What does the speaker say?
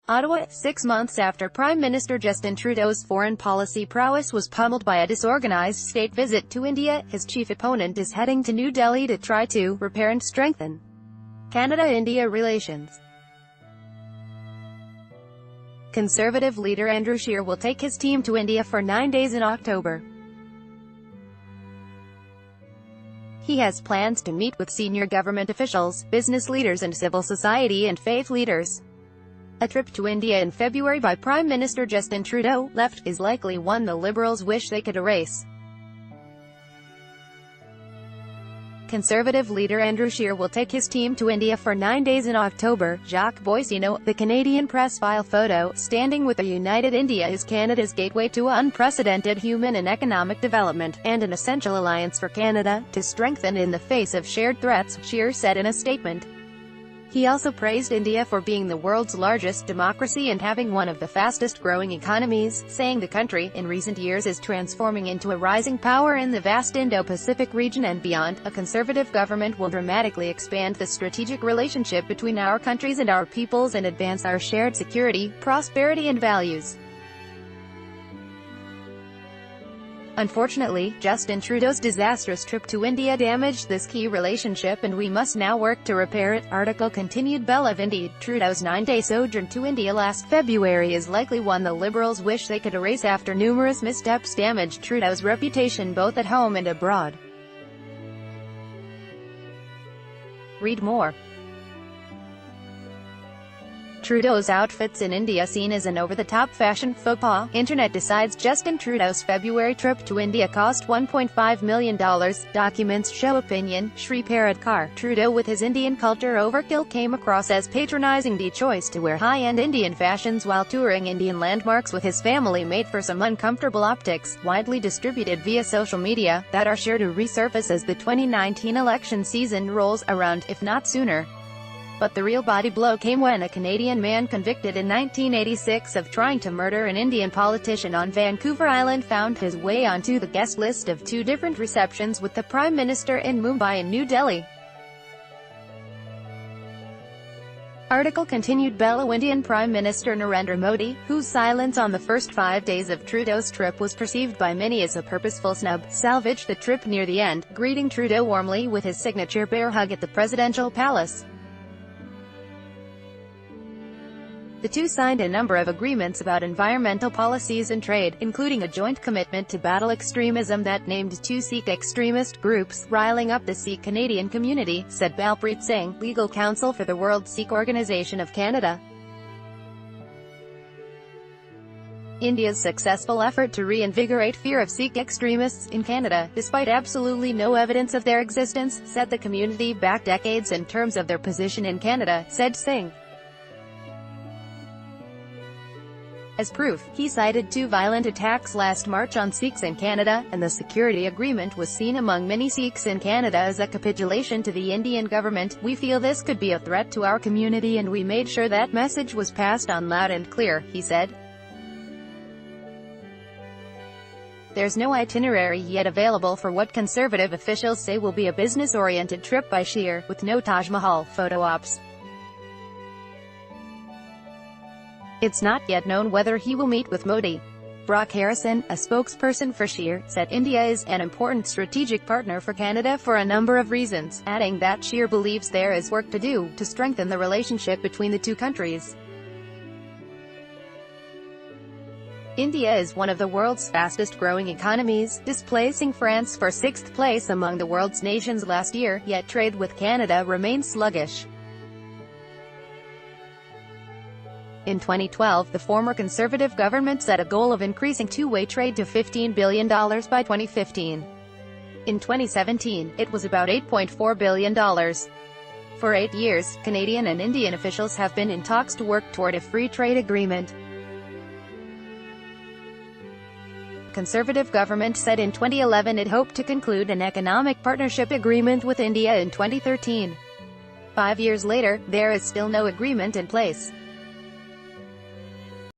Ottawa, 6 months after Prime Minister Justin Trudeau's foreign policy prowess was pummeled by a disorganized state visit to India, his chief opponent is heading to New Delhi to try to repair and strengthen Canada-India relations. Conservative leader Andrew Scheer will take his team to India for 9 days in October. He has plans to meet with senior government officials, business leaders and civil society and faith leaders. A trip to India in February by Prime Minister Justin Trudeau, left, is likely one the Liberals wish they could erase. Conservative leader Andrew Scheer will take his team to India for 9 days in October. Jacques Boissino, the Canadian press file photo, standing with a united India is Canada's gateway to unprecedented human and economic development, and an essential alliance for Canada to strengthen in the face of shared threats, Scheer said in a statement. He also praised India for being the world's largest democracy and having one of the fastest-growing economies, saying the country, in recent years, is transforming into a rising power in the vast Indo-Pacific region and beyond. A conservative government will dramatically expand the strategic relationship between our countries and our peoples and advance our shared security, prosperity and values. Unfortunately, Justin Trudeau's disastrous trip to India damaged this key relationship and we must now work to repair it, article continued. Bella Indeed, Trudeau's 9-day sojourn to India last February is likely one the Liberals wish they could erase after numerous missteps damaged Trudeau's reputation both at home and abroad. Read more. Trudeau's outfits in India seen as an over-the-top fashion faux pas. Internet decides Justin Trudeau's February trip to India cost $1.5 million. Documents show opinion. Shri Paradkar. Trudeau with his Indian culture overkill came across as patronizing. The choice to wear high-end Indian fashions while touring Indian landmarks with his family made for some uncomfortable optics, widely distributed via social media, that are sure to resurface as the 2019 election season rolls around, if not sooner. But the real body blow came when a Canadian man convicted in 1986 of trying to murder an Indian politician on Vancouver Island found his way onto the guest list of 2 different receptions with the Prime Minister in Mumbai and New Delhi. Article continued. Bella Indian Prime Minister Narendra Modi, whose silence on the first 5 days of Trudeau's trip was perceived by many as a purposeful snub, salvaged the trip near the end, greeting Trudeau warmly with his signature bear hug at the presidential palace. The two signed a number of agreements about environmental policies and trade, including a joint commitment to battle extremism that named 2 Sikh extremist groups, riling up the Sikh Canadian community, said Balpreet Singh, legal counsel for the World Sikh Organization of Canada. India's successful effort to reinvigorate fear of Sikh extremists in Canada, despite absolutely no evidence of their existence, set the community back decades in terms of their position in Canada, said Singh. As proof, he cited 2 violent attacks last March on Sikhs in Canada, and the security agreement was seen among many Sikhs in Canada as a capitulation to the Indian government. We feel this could be a threat to our community and we made sure that message was passed on loud and clear, he said. There's no itinerary yet available for what conservative officials say will be a business-oriented trip by Scheer, with no Taj Mahal photo ops. It's not yet known whether he will meet with Modi. Brock Harrison, a spokesperson for Scheer, said India is an important strategic partner for Canada for a number of reasons, adding that Scheer believes there is work to do to strengthen the relationship between the 2 countries. India is one of the world's fastest-growing economies, displacing France for 6th place among the world's nations last year, yet trade with Canada remains sluggish. In 2012, the former Conservative government set a goal of increasing two-way trade to $15 billion by 2015. In 2017, it was about $8.4 billion. For 8 years, Canadian and Indian officials have been in talks to work toward a free trade agreement. The Conservative government said in 2011 it hoped to conclude an economic partnership agreement with India in 2013. 5 years later, there is still no agreement in place.